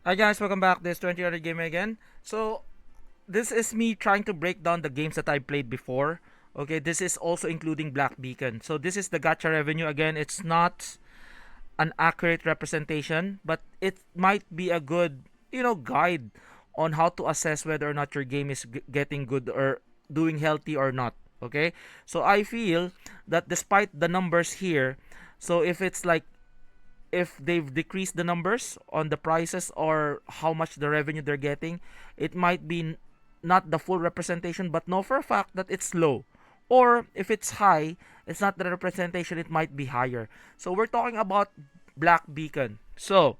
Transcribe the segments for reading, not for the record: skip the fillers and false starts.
Hi guys, welcome back. This is 20 other game again. So this is me trying to break down the games that I played before. Okay, this is also including Black Beacon. So this is the gacha revenue again. It's not an accurate representation, but it might be a good, guide on how to assess whether or not your game is getting good or doing healthy or not. Okay, so I feel that despite the numbers here, so if they've decreased the numbers on the prices or how much the revenue they're getting, it might be not the full representation, but know for a fact that it's low. Or if it's high, it's not the representation, it might be higher. So we're talking about Black Beacon. So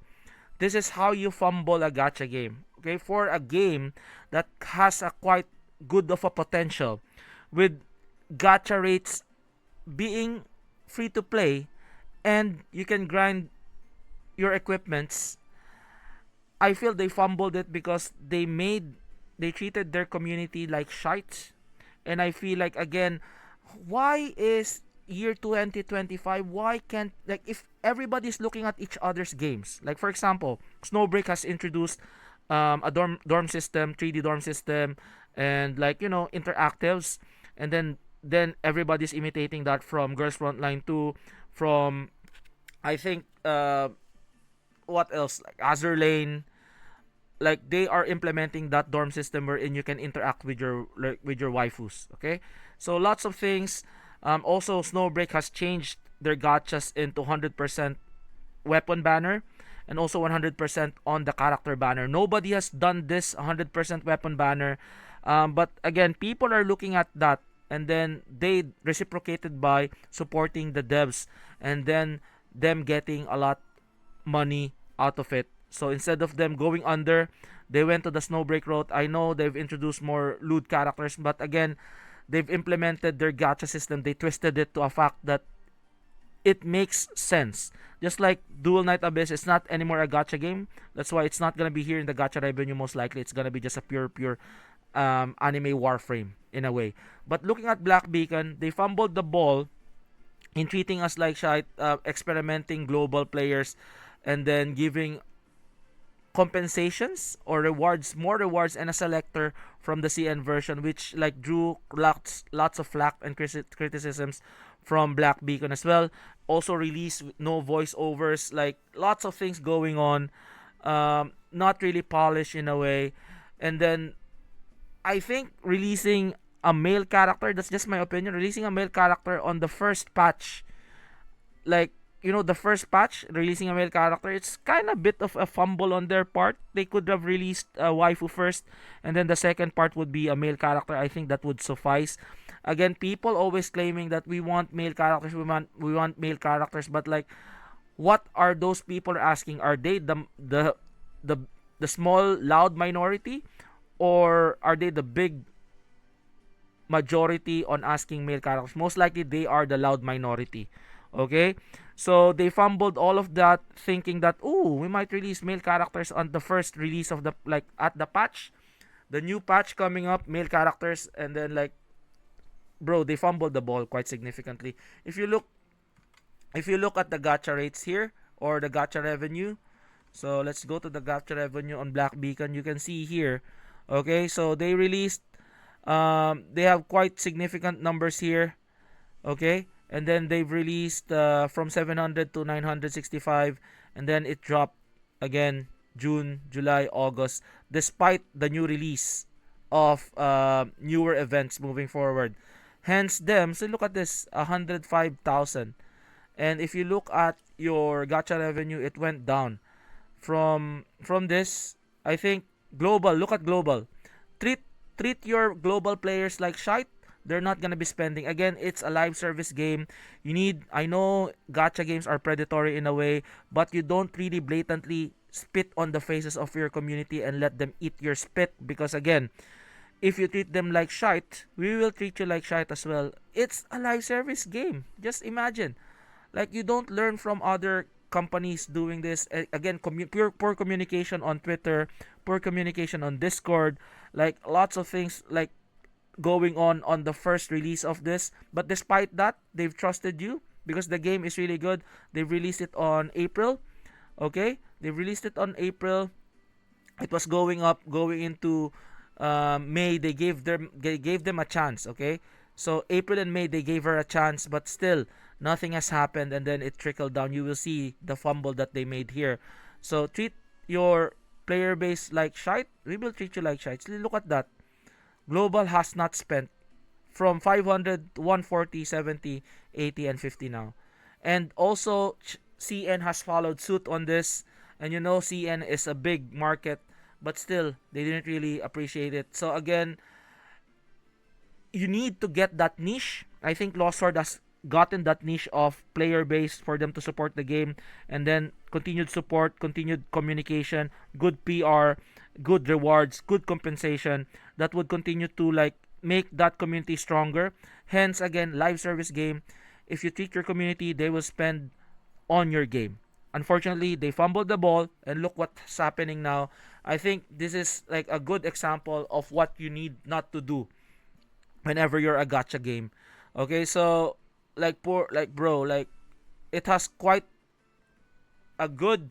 this is how you fumble a gacha game. Okay, for a game that has a quite good of a potential, with gacha rates being free to play, and you can grind your equipments. I feel they fumbled it because they treated their community like shite. And I feel like, again, why is year 2025, why can't, like, if everybody's looking at each other's games, like for example, Snowbreak has introduced a dorm system, 3D dorm system, and like, interactives, and then everybody's imitating that from Girls Frontline 2, from, I think, what else, like Azur Lane. Like, they are implementing that dorm system wherein you can interact with your, like, with your waifus. Okay, so lots of things. Also, Snowbreak has changed their gachas into 100% weapon banner, and also 100% on the character banner. Nobody has done this 100% weapon banner, but again, people are looking at that, and then they reciprocated by supporting the devs, and then them getting a lot money out of it. So instead of them going under, they went to the Snowbreak route. I know they've introduced more loot characters, but again, they've implemented their gacha system. They twisted it to a fact that it makes sense. Just like Dual Knight Abyss is not anymore a gacha game. That's why it's not gonna be here in the gacha revenue. Most likely, it's gonna be just a pure anime warframe in a way. But looking at Black Beacon, they fumbled the ball in treating us like shite, experimenting global players, and then giving compensations or rewards, more rewards, and a selector from the CN version, which like drew lots of flack and criticisms from Black Beacon as well. Also released no voiceovers, like lots of things going on, not really polished in a way. And then I think releasing a male character, that's just my opinion, releasing a male character on the first patch, like, the first patch, releasing a male character, it's kind of bit of a fumble on their part. They could have released a waifu first, and then the second part would be a male character. I think that would suffice. Again, people always claiming that we want male characters, we want male characters, but like, what are those people asking? Are they the the small loud minority, or are they the big majority on asking male characters? Most likely they are the loud minority. Okay? So they fumbled all of that, thinking that, oh, we might release male characters on the first release of the, like, at the patch, the new patch coming up, male characters, and then like, bro, they fumbled the ball quite significantly. If you look at the gacha rates here, or the gacha revenue, so let's go to the gacha revenue on Black Beacon. You can see here. Okay, so they released, they have quite significant numbers here. Okay, and then they've released from 700 to 965, and then it dropped again June, July, August, despite the new release of newer events moving forward. Hence them. So look at this, 105,000. And if you look at your gacha revenue, it went down from this. I think global. Look at global. Treat treat your global players like shite. They're not gonna be spending. Again, it's a live service game. I know gacha games are predatory in a way, but you don't really blatantly spit on the faces of your community and let them eat your spit, because again, if you treat them like shite, we will treat you like shite as well. It's a live service game. Just imagine. Like, you don't learn from other companies doing this. Again, poor communication on Twitter, poor communication on Discord, like lots of things like going on the first release of this. But despite that, they've trusted you because the game is really good. They've released it on April. Okay? They've released it on April. It was going up, going into May. They gave them a chance. Okay, so April and May they gave her a chance, but still nothing has happened, and then it trickled down. You will see the fumble that they made here. So treat your player base like shite. We will treat you like shite. Look at that. Global has not spent from 500, 140, 70, 80, and 50 now. And also, CN has followed suit on this. And you know, CN is a big market, but still, they didn't really appreciate it. So, again, you need to get that niche. I think Lost Sword has gotten that niche of player base for them to support the game, and then continued support, continued communication, good PR, good rewards, good compensation that would continue to like make that community stronger. Hence, again, live service game. If you treat your community, they will spend on your game. Unfortunately, they fumbled the ball, and look what's happening now. I think this is like a good example of what you need not to do whenever you're a gacha game. Okay, so like poor like bro, like it has quite a good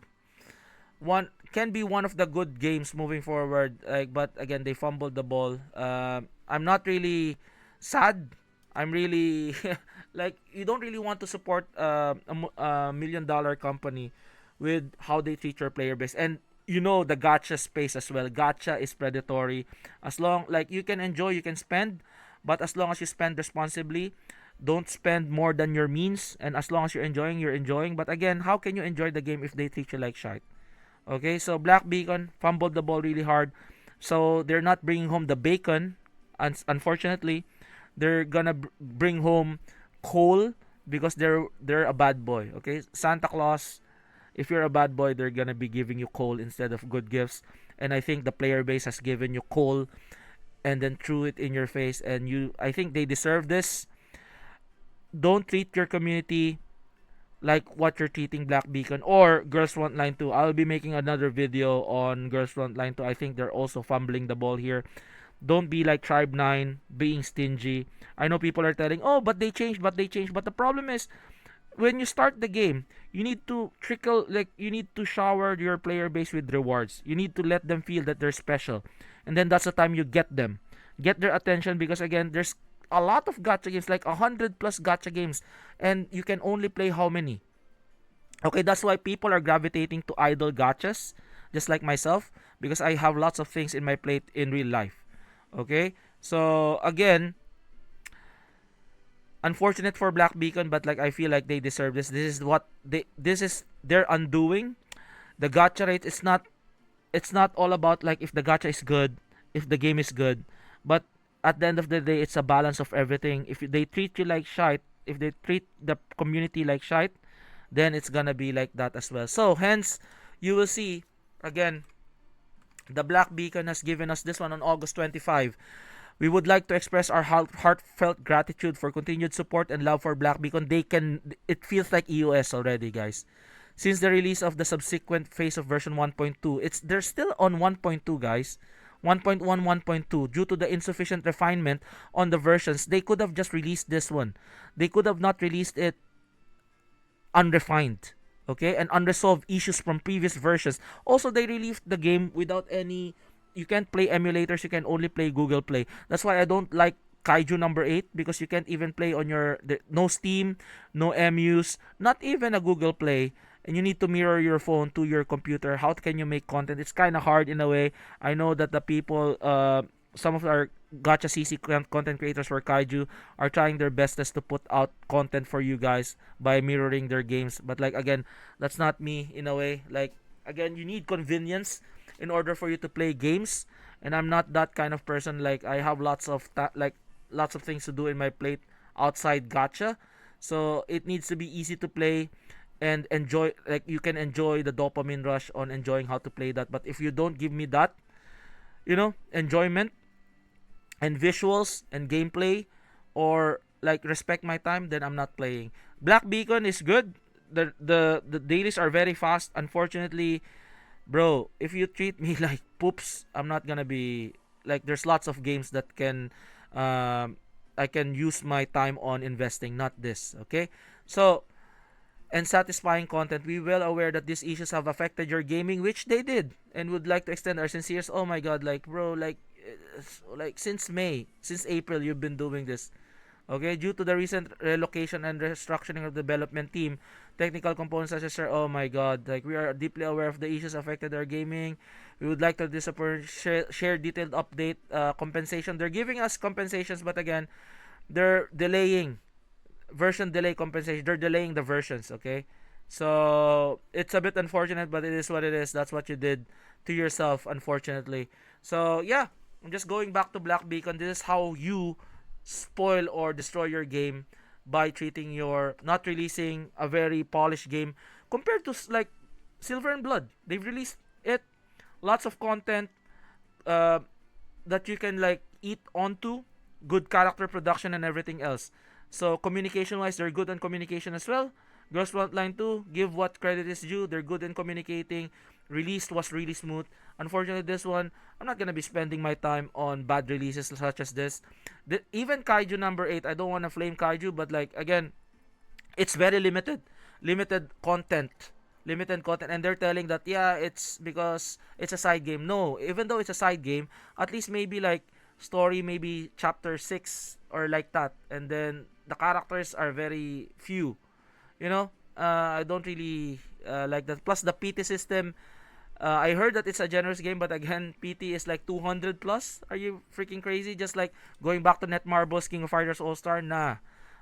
one, can be one of the good games moving forward. Like, but again, they fumbled the ball. I'm not really sad. I'm really like, you don't really want to support a $1 million company with how they treat your player base. And you know the gacha space as well. Gacha is predatory. As long like you can enjoy, you can spend, but as long as you spend responsibly, don't spend more than your means. And as long as you're enjoying, you're enjoying. But again, how can you enjoy the game if they treat you like shite? Okay, so Black Beacon fumbled the ball really hard. So they're not bringing home the bacon. Unfortunately, they're gonna bring home coal because they're a bad boy. Okay, Santa Claus. If you're a bad boy, they're gonna be giving you coal instead of good gifts. And I think the player base has given you coal and then threw it in your face. And I think they deserve this. Don't treat your community like what you're treating Black Beacon or Girls Frontline 2. I'll be making another video on Girls Frontline 2. I think they're also fumbling the ball here. Don't be like Tribe 9, being stingy. I know people are telling, oh, but they changed, but they changed. But the problem is, when you start the game, you need to you need to shower your player base with rewards. You need to let them feel that they're special. And then that's the time you get them. Get their attention, because again, there's a lot of gacha games, like 100 plus gacha games, and you can only play how many? Okay, that's why people are gravitating to idle gachas, just like myself, because I have lots of things in my plate in real life. Okay, so again, unfortunate for Black Beacon, but like I feel like they deserve this. This is their undoing. The gacha rate is not, it's not all about like if the gacha is good, if the game is good, but at the end of the day, it's a balance of everything. If they treat you like shite, if they treat the community like shite, then it's gonna be like that as well. So hence, you will see again, the Black Beacon has given us this one on August 25. We would like to express our heartfelt gratitude for continued support and love for Black Beacon. It feels like EOS already, guys. Since the release of the subsequent phase of version 1.2, they're still on 1.2, guys. 1.1, 1.2. Due to the insufficient refinement on the versions, they could have just released this one. They could have not released it unrefined, okay, and unresolved issues from previous versions. Also, they released the game without any, you can't play emulators, you can only play Google Play. That's why I don't like Kaiju number 8, because you can't even play on no Steam, no emus, not even a Google Play, and you need to mirror your phone to your computer. How can you make content? It's kind of hard in a way. I know that the people, some of our Gacha CC content creators for Kaiju are trying their bestest to put out content for you guys by mirroring their games. But like again, that's not me in a way. Like again, you need convenience in order for you to play games, and I'm not that kind of person. Like I have lots of things to do in my plate outside Gacha, so it needs to be easy to play and enjoy. Like you can enjoy the dopamine rush on enjoying how to play that. But if you don't give me that, enjoyment and visuals and gameplay, or like respect my time, then I'm not playing. Black Beacon is good. The dailies are very fast. Unfortunately, bro, if you treat me like poops, I'm not gonna be like. There's lots of games that can, I can use my time on investing, not this. Okay, so and satisfying content. We well aware that these issues have affected your gaming, which they did, and would like to extend our sincere. Oh my God, like bro, like since May, since April, you've been doing this. Okay, due to the recent relocation and restructuring of the development team, technical components such as oh my God, like we are deeply aware of the issues affected our gaming. We would like to disappoint, share detailed update compensation. They're giving us compensations, but again, they're delaying version delay compensation. They're delaying the versions. Okay, so it's a bit unfortunate, but it is what it is. That's what you did to yourself, unfortunately. So yeah, I'm just going back to Black Beacon. This is how you spoil or destroy your game by treating your not releasing a very polished game compared to like Silver and Blood. They've released it, lots of content uh, that you can like eat onto, good character production and everything else. So communication wise, they're good on communication as well. Girls Frontline 2, give what credit is due. They're good in communicating. Released was really smooth. Unfortunately, this one, I'm not gonna be spending my time on bad releases such as this. Even Kaiju number 8, I don't want to flame Kaiju, but like again, it's very limited. Limited content. Limited content. And they're telling that, yeah, it's because it's a side game. No, even though it's a side game, at least maybe like story, maybe chapter 6 or like that. And then the characters are very few. You know, I don't really like that. Plus the PT system, I heard that it's a generous game, but again, PT is like 200 plus. Are you freaking crazy? Just like going back to Netmarble's King of Fighters All Star? Nah,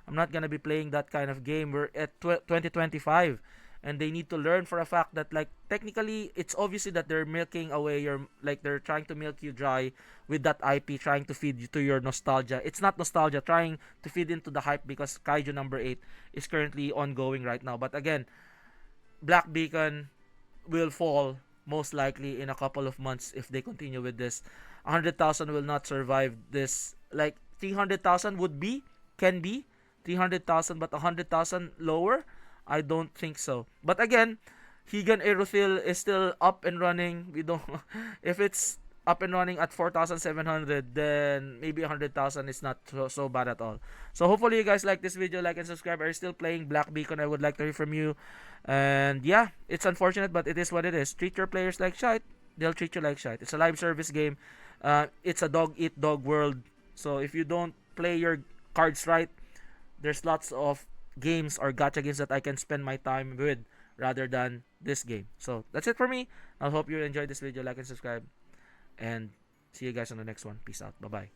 I'm not gonna be playing that kind of game. We're at 2025, and they need to learn for a fact that like technically, it's obviously that they're milking away your like they're trying to milk you dry with that IP, trying to feed you to your nostalgia. It's not nostalgia, trying to feed into the hype because Kaiju number 8 is currently ongoing right now. But again, Black Beacon will fall most likely in a couple of months if they continue with this. 100,000 will not survive this. Like 300,000 would be, can be 300,000, but 100,000 lower, I don't think so. But again, Higan Aerothil is still up and running. We don't if it's up and running at 4,700, then maybe 100,000 is not so bad at all. So hopefully you guys like this video, like and subscribe. Are you still playing Black Beacon? I would like to hear from you. And yeah, it's unfortunate, but it is what it is. Treat your players like shite, they'll treat you like shite. It's a live service game. It's a dog eat dog world. So if you don't play your cards right, there's lots of games or gacha games that I can spend my time with rather than this game. So that's it for me. I hope you enjoyed this video. Like and subscribe. And see you guys on the next one. Peace out. Bye bye.